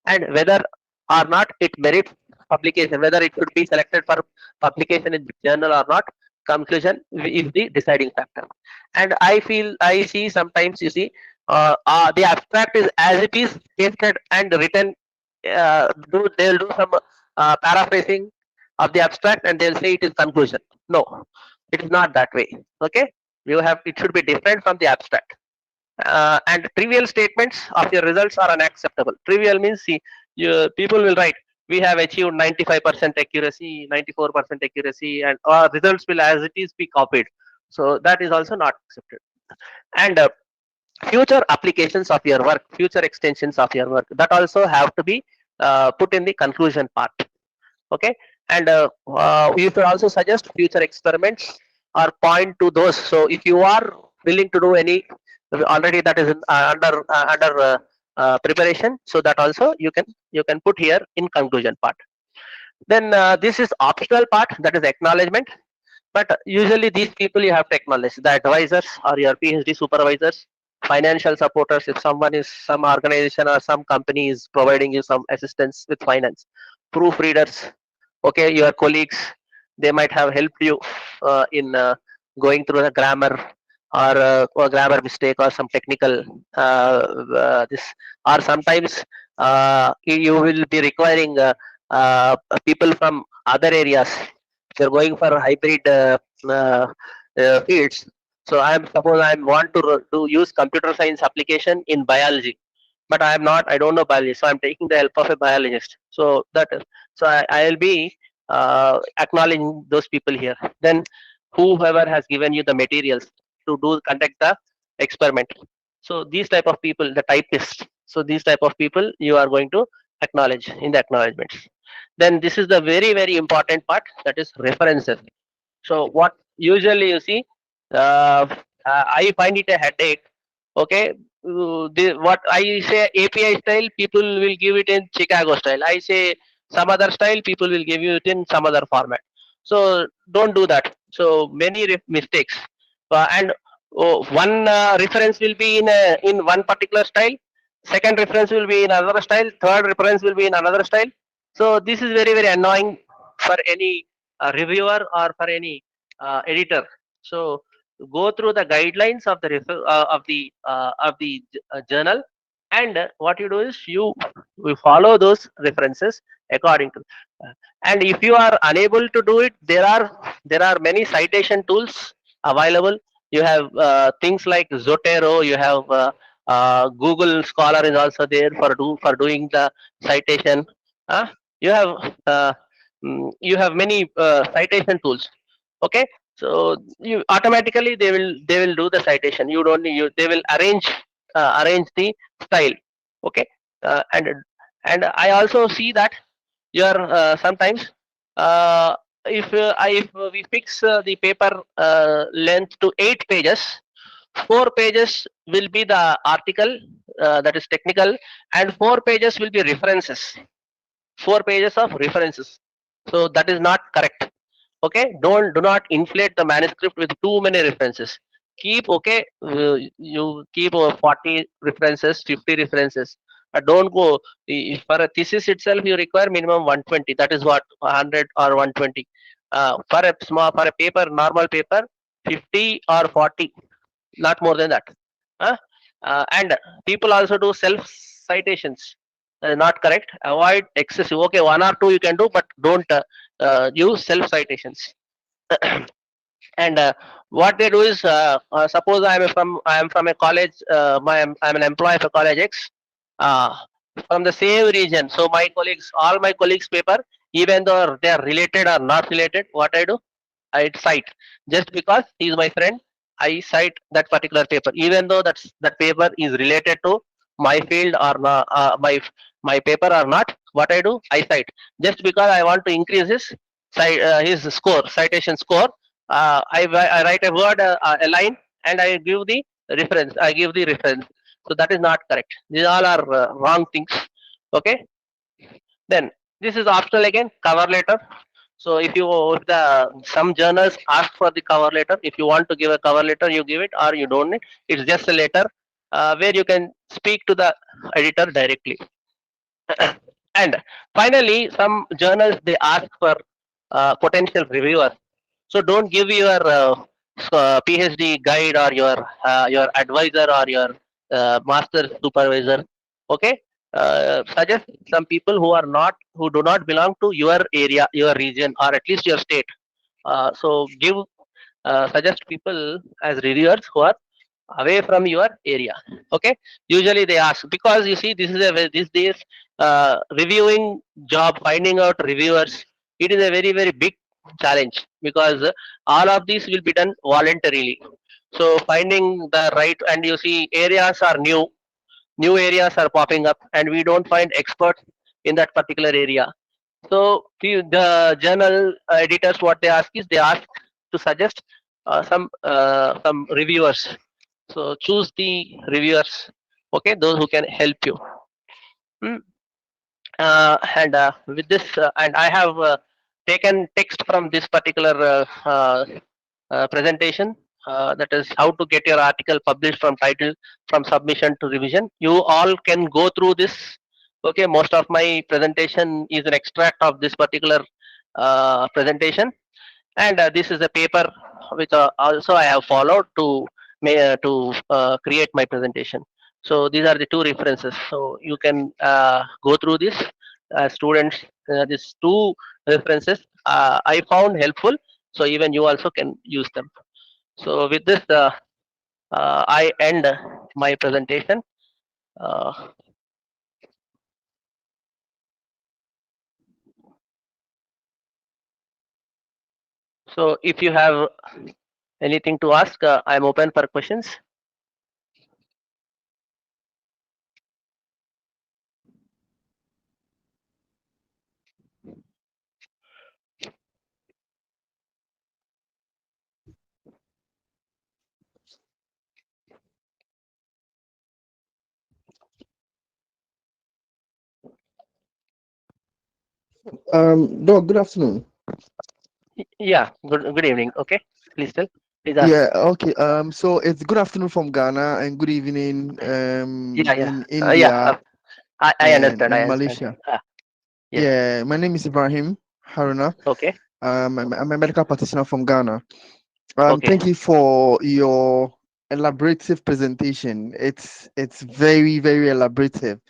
and whether or not it merits publication, whether it should be selected for publication in the journal or not, conclusion is the deciding factor. And I see sometimes, you see, the abstract is as it is pasted and written. They'll do some paraphrasing of the abstract and they'll say it is conclusion. No, it is not that way. Okay, it should be different from the abstract. And trivial statements of your results are unacceptable. Trivial means, see, people will write, we have achieved 95% accuracy, 94% accuracy, and our results will as it is be copied. So that is also not accepted. And future applications of your work, future extensions of your work, that also have to be put in the conclusion part. Okay, and you should also suggest future experiments or point to those. So if you are willing to do any already that is under preparation, so that also you can put here in conclusion part. Then this is optional part, that is acknowledgement. But usually these people you have to acknowledge, the advisors or your PhD supervisors, financial supporters, if some organization or some company is providing you some assistance with finance, proofreaders, okay, your colleagues, they might have helped you in going through the grammar or grammar mistake or some technical this, or sometimes you will be requiring people from other areas. If you're going for hybrid fields, so suppose I want to use computer science application in biology, but I don't know biology, so I'm taking the help of a biologist. So I'll be acknowledging those people here. Then whoever has given you the materials to conduct the experiment, so these type of people, the typists, so these type of people you are going to acknowledge in the acknowledgements. Then this is the very, very important part, that is references. So what usually you see, I find it a headache. Okay, what I say API style, people will give it in Chicago style. I say some other style, people will give you it in some other format. So don't do that. So many mistakes. And one reference will be in one particular style. Second reference will be in another style. Third reference will be in another style. So this is very, very annoying for any reviewer or for any editor. So go through the guidelines of the journal, and what you do is you follow those references according to. And if you are unable to do it, there are many citation tools available. You have things like Zotero. You have Google Scholar is also there for doing the citation. You have you have many citation tools. Okay, so you automatically they will do the citation. You don't need they will arrange the style. Okay, and I also see that you are sometimes if we fix the paper length to 8 pages, 4 pages will be the article, that is technical, and 4 pages will be references. 4 pages of references. So that is not correct. Okay, do not inflate the manuscript with too many references. Keep, okay, you keep 40 references, 50 references. Don't go for a thesis itself. You require minimum 120. That is what 100 or 120. For a paper, normal paper, 50 or 40, not more than that. And people also do self citations. Not correct. Avoid excessive. Okay, 1 or 2 you can do, but don't use self citations. And what they do is, suppose I am from a college. I'm an employee of a college X, from the same region. So all my colleagues' paper, even though they are related or not related, what I do, I cite. Just because he is my friend, I cite that particular paper, even though that paper is related to my field or not, my paper or not. What I do, I cite. Just because I want to increase his score, citation score, I write a word, a line, and I give the reference. So that is not correct. These all are wrong things. Okay. Then this is optional again. Cover letter. So if some journals ask for the cover letter, if you want to give a cover letter, you give it, or you don't. It's just a letter where you can speak to the editor directly. And finally, some journals they ask for potential reviewers. So don't give your PhD guide or your advisor or your master supervisor. Okay, suggest some people who do not belong to your area, your region, or at least your state. So give suggest people as reviewers who are away from your area. Okay, usually they ask, because you see, this is these days reviewing job, finding out reviewers, it is a very very big challenge, because all of these will be done voluntarily. So finding the right, and you see areas are new areas are popping up, and we don't find experts in that particular area. So the journal editors, what they ask is, they ask to suggest some reviewers. So choose the reviewers, okay, those who can help you. Hmm. And with this, and I have taken text from this particular presentation. That is how to get your article published from title, from submission to revision. You all can go through this. Okay, most of my presentation is an extract of this particular presentation, and this is a paper which also I have followed to create my presentation. So these are the two references. So you can go through this, students. These two references I found helpful. So even you also can use them. So with this, I end my presentation. Uh, so if you have anything to ask, I'm open for questions. Doc, good afternoon. Yeah. Good evening. Okay. Please tell. Please ask. Yeah, okay. So it's good afternoon from Ghana and good evening Yeah. Yeah. in Yeah. India I and understand. I in understand. Malaysia. Yes. Yeah, my name is Ibrahim Haruna. Okay. I'm a medical practitioner from Ghana. Okay. Thank you for your elaborative presentation. It's very, very elaborative,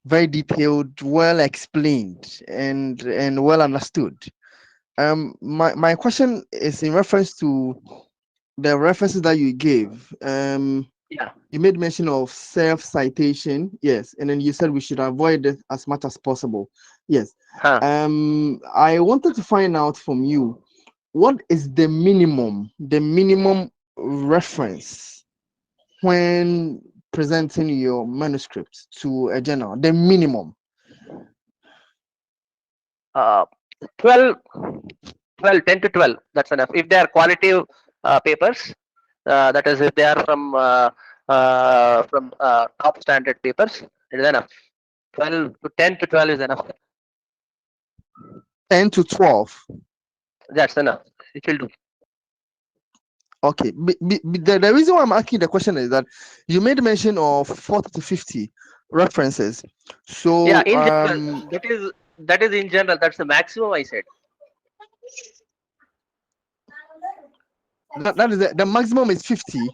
very detailed, well explained, and well understood. My question is in reference to the references that you gave. Yeah. You made mention of self-citation, yes, and then you said we should avoid it as much as possible. Yes. Huh. I wanted to find out from you, what is the minimum reference when presenting your manuscript to a journal? The minimum. 12, 10 to 12. That's enough. If they are quality papers, that is, if they are from top standard papers, it is enough. 10 to 12 is enough. 10 to 12. That's enough. It will do. Okay. The reason why I'm asking the question is that you made mention of 40 to 50 references. So Yeah. In general, that is in general. That's the maximum I said. that is the maximum is 50.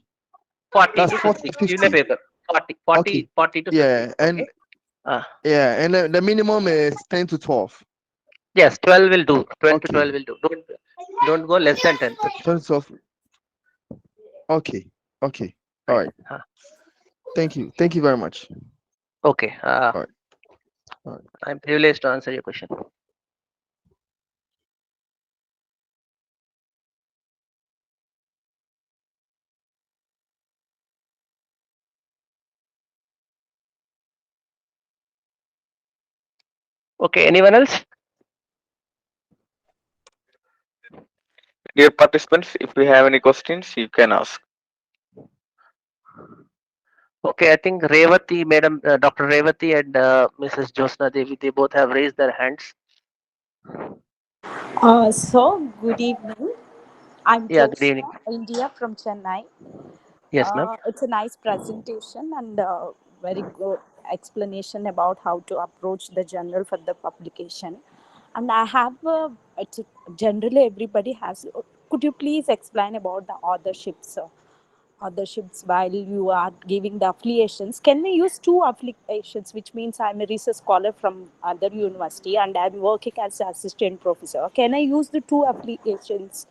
40 That's to 40 50 to in a 50. paper. 40 Okay. 40 to 50. Yeah, and Okay. Uh, yeah, and the minimum is 10 to 12. yes, 12 will do. 10 to Okay. 12 will do. Don't go less than 10. 10 to 12. Okay. Okay. All right. Huh. Thank you. Thank you very much. Okay. All right. I'm privileged to answer your question. Okay. Anyone else? Dear participants, if you have any questions, you can ask. Okay. I think Revati, Madam, Dr. Revati and Mrs. Josna Devi, they both have raised their hands. Good evening. I'm Yeah. Good evening. Josna, India from Chennai. Yes, ma'am. It's a nice presentation and very good explanation about how to approach the journal for the publication. And I have, generally everybody has could you please explain about the authorships, sir? Authorships while you are giving the affiliations. Can we use two affiliations, which means I'm a research scholar from other university and I'm working as an assistant professor? Can I use the two affiliations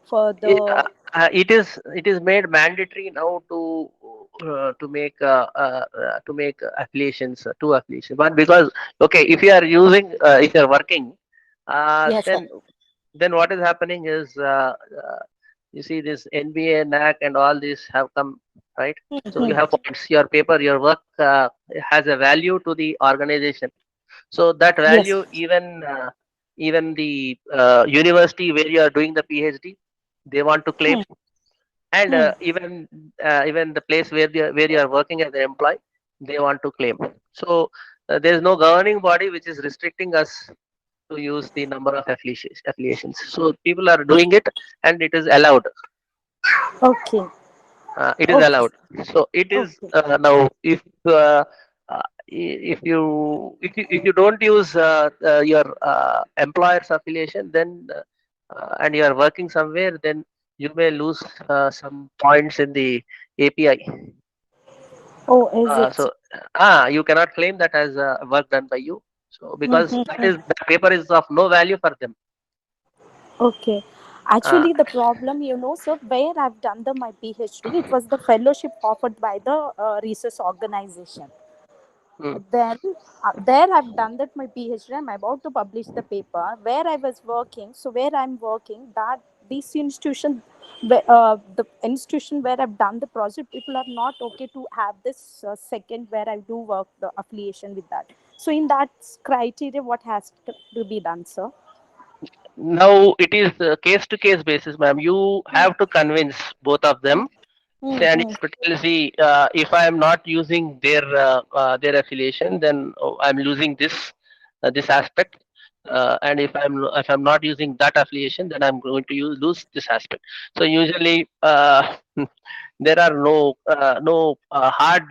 for the... It is made mandatory now to make affiliations, two affiliations. But because, okay, if you are using, if you are working, Yes, sir. then what is happening is, you see this NBA, NAC, and all these have come, right? So you have points. Your paper, your work has a value to the organization. So that value, even the university where you are doing the PhD, they want to claim, and even the place where you are working as an employee, they want to claim. So there is no governing body which is restricting us to use the number of affiliations. So people are doing it, and it is allowed. Okay. It is Okay. allowed. So it is now, if you don't use your employer's affiliation, then and you are working somewhere, then you may lose some points in the API. Oh, is it? So you cannot claim that as work done by you. So because that paper is of no value for them. Okay. Actually, the problem, sir, where I've done my PhD, it was the fellowship offered by the research organization. Then there I've done that my PhD. I'm about to publish the paper where I was working. So where I'm working, that this institution, the institution where I've done the project, people are not okay to have this second where I do work the affiliation with that. So in that criteria, what has to be done, sir? Now it is case to case basis, ma'am. You have to convince both of them. And see, if I am not using their affiliation, then I'm losing this aspect. And if I'm not using that affiliation, then I'm going to lose this aspect. So usually there are no hard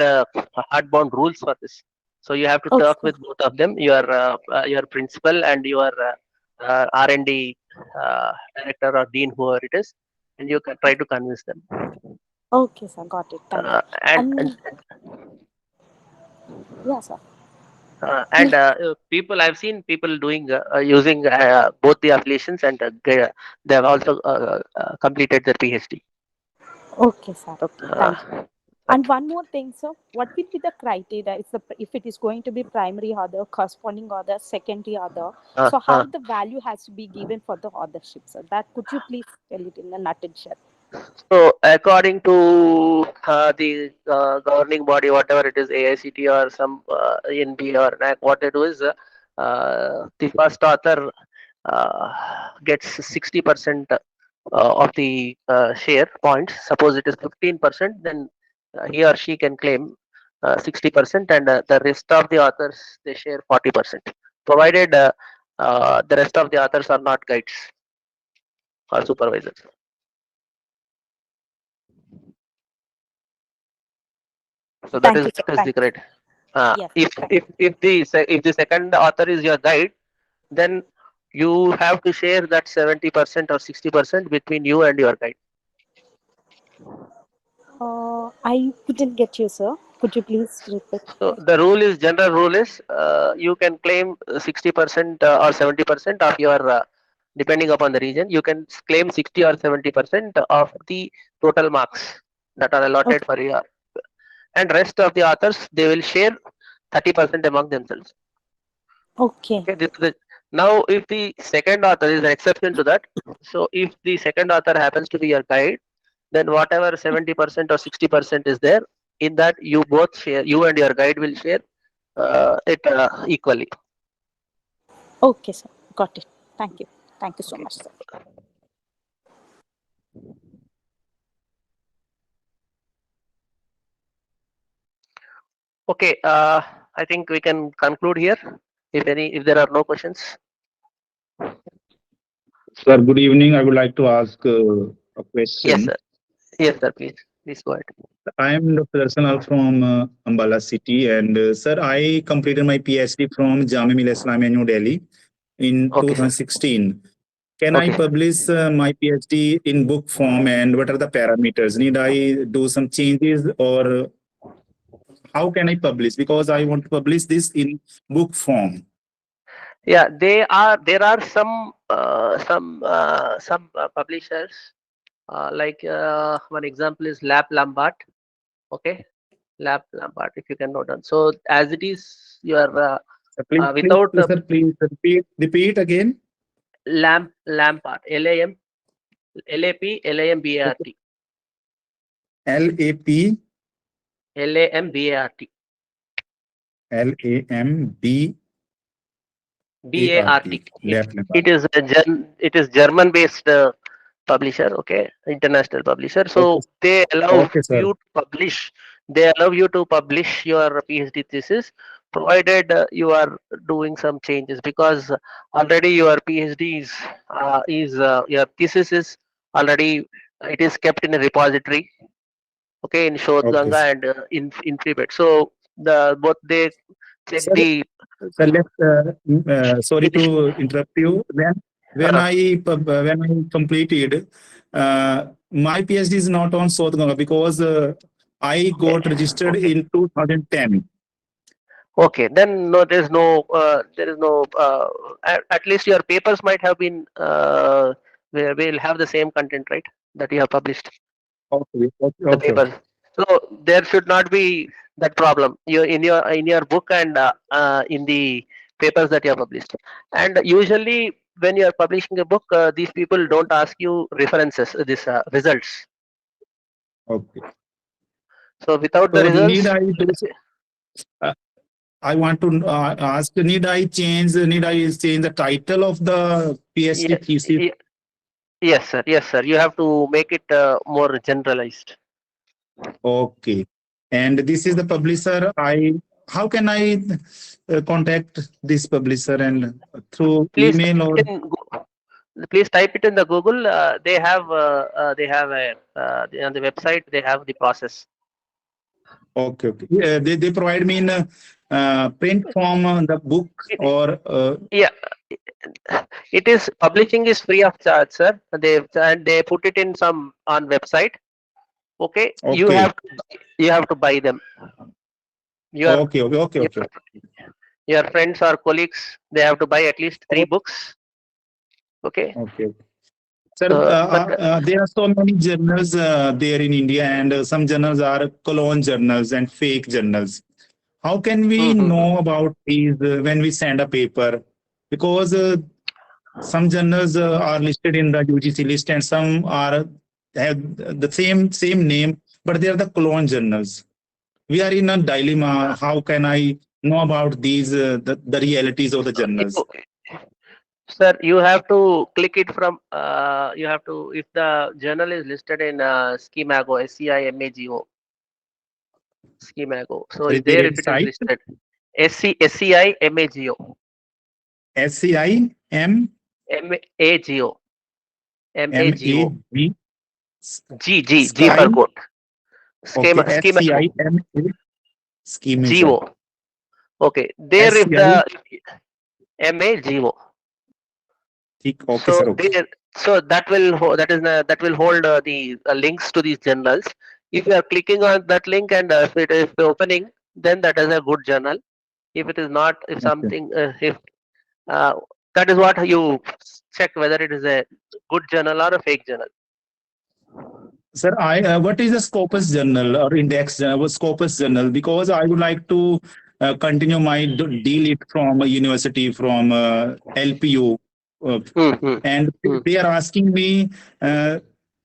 bound rules for this. So you have to talk with both of them, your principal and your R&D director or dean, whoever it is, and you can try to convince them. Okay, sir, got it. Thank you. Yes, sir. And I've seen people doing using both the affiliations, and they have also completed their PhD. Okay, sir. Okay, thank you. And one more thing, sir, what will be the criteria if it is going to be primary author, corresponding author, secondary author? So how the value has to be given for the authorship, sir? That could you please tell it in a nutshell? So according to the governing body, whatever it is, AICT or some NB or NAC, what they do is the first author gets 60% of the share points. Suppose it is 15%, then he or she can claim 60%, and the rest of the authors, they share 40%, provided the rest of the authors are not guides or supervisors. So that is the correct. If the second author is your guide, then you have to share that 70% or 60% between you and your guide. I couldn't get you, sir. Could you please repeat? So the general rule is you can claim 60% or 70% of your, depending upon the region, you can claim 60 or 70% of the total marks that are allotted for your, and rest of the authors, they will share 30% among themselves. Okay. Now, if the second author is an exception to that, so if the second author happens to be your guide, then whatever 70% or 60% is there, in that you both share, you and your guide will share it equally. Okay, sir. Got it. Thank you. Thank you so much, sir. Okay, I think we can conclude here. If there are no questions. Sir, good evening. I would like to ask a question. Yes, sir. Yes, sir. Please go ahead. I am Dr. Arsanal from Ambala City, and sir, I completed my PhD from Jamia Millia Islamia, New Delhi, in 2016. can I Okay. publish my PhD in book form, and what are the parameters? Need I do some changes, or how can I publish? Because I want to publish this in book form. Yeah, there are some publishers like one example is Lab Lambert. Okay, Lab Lambert, if you can note down. So as it is, you are without Sir, please repeat again. Lampart, LAMBART, LAP LAMBART, LAMB BART. Lab. It is German based publisher, okay, international publisher. So Okay. they allow Okay, sir. you to publish. They allow you to publish your PhD thesis, provided you are doing some changes, because already your PhD is your thesis is already, it is kept in a repository, okay, in Shodh Okay. Ganga and in Freebet. So both they check Sir, the Sir, sorry to interrupt you. When I completed, my PhD is not on Shodh Ganga because I got registered in 2010. Okay, then no, there is no. At least your papers might have been. Will have the same content, right? That you have published Okay. the papers. So there should not be that problem. You in your book and in the papers that you have published. And usually when you are publishing a book, these people don't ask you references. This results. Okay. So without the So results, I want to ask, need I change the title of the PhD thesis? Yes, sir. Yes, sir. You have to make it more generalized. Okay. And this is the publisher. How can I contact this publisher, and through Please email or? please type it in the Google. They have on the website. They have the process. Okay. They provide me in print form the book, or Yeah, it is publishing is free of charge, sir. They put it in some on website. Okay, you Okay. have to buy them. Okay. Your friends or colleagues, they have to buy at least 3 books. Okay. Okay. Sir, But there are so many journals there in India, and some journals are clone journals and fake journals. How can we know about these when we send a paper? Because some journals are listed in the UGC list, and some have the same name, but they are the clone journals. We are in a dilemma. How can I know about these the realities of the journals? sir, you have to click it from. You have to, if the journal is listed in Schemago, SCIMAGO. Schemago. So Is there, there if it is site? listed, SCIMAGO. SCIM MAGO. MAGO. MAG G for goat. Schema. GO. Okay. There if the MAGO. Okay, So sir. Okay. so that will hold the links to these journals. If you are clicking on that link and if it is opening, then that is a good journal. If it is not, if something, if that is what you check whether it is a good journal or a fake journal. Sir, what is the Scopus journal or index Scopus journal? Because I would like to continue my DLIT from a university, from LPU. And they are asking me,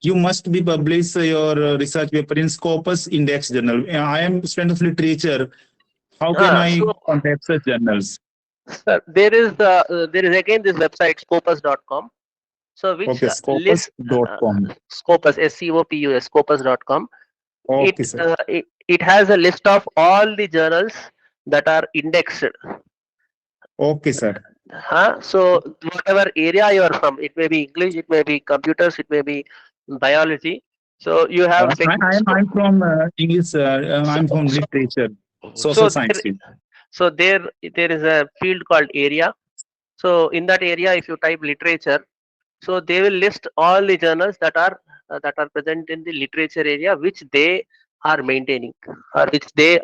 you must be publish your research paper in Scopus Index Journal. I am student of literature. How can I contact such journals? Sir, there is again this website scopus.com. So which Scopus.com. Scopus, SCOPUS, scopus.com. Okay, sir. It has a list of all the journals that are indexed. Okay, sir. So whatever area you are from, it may be English, it may be computers, it may be biology. So you have. I'm from English. I'm from literature, social sciences. So there is a field called area. So in that area, if you type literature, So they will list all the journals that are present in the literature area, which they are maintaining, or which they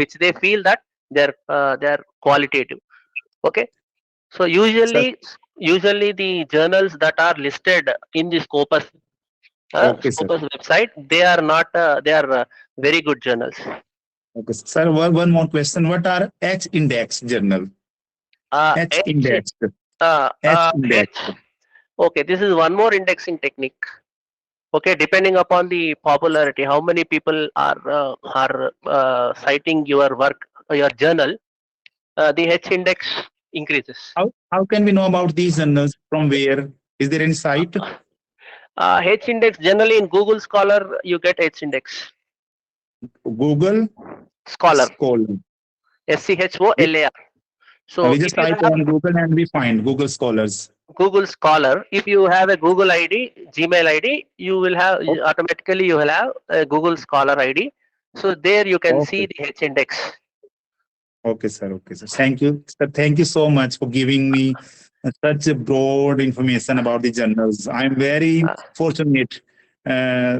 which they feel that they're qualitative. Okay. So Sir, usually the journals that are listed in the Scopus okay, sir. Scopus website, they are not they are very good journals. Okay, sir. One more question. What are H index journal? H H, index. uh, H uh, index. H. Okay, this is one more indexing technique. Okay, depending upon the popularity, how many people are citing your work, your journal, the H index increases. How can we know about these journals? From where? Is there any site? H index generally in Google Scholar you get H index. Google Scholar, Scholar. SCHOLAR. So We if just you type have on Google and we find Google Scholars. Google Scholar, if you have a Google ID, Gmail ID, you will have Oh, automatically you will have a Google Scholar ID. So there you can see okay. the H index. Okay, sir. Okay, sir. Thank you. Sir, thank you so much for giving me such a broad information about the journals. I'm very Uh, fortunate uh,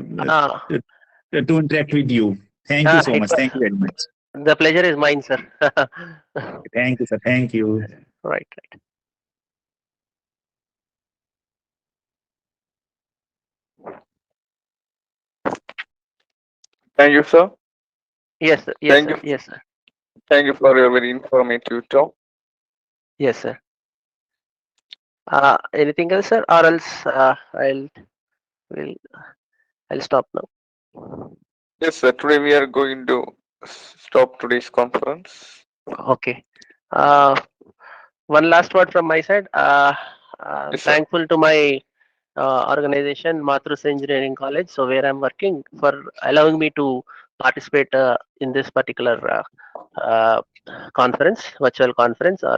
to interact with you. Thank you so it much. was, Thank you very much. the pleasure is mine, sir. Thank you, sir. Thank you. Right. Thank you, sir. Yes, sir. Yes, Thank sir. you. Yes, sir. Thank you for your very informative talk. Yes, sir. Anything else, sir? Or else will I'll stop now. Yes, sir. Today we are going to stop today's conference. Okay. Uh, one last word from my side. Yes, sir. Thankful to my organization, Matrus Engineering College, so where I'm working, for allowing me to participate in this particular conference, virtual conference, or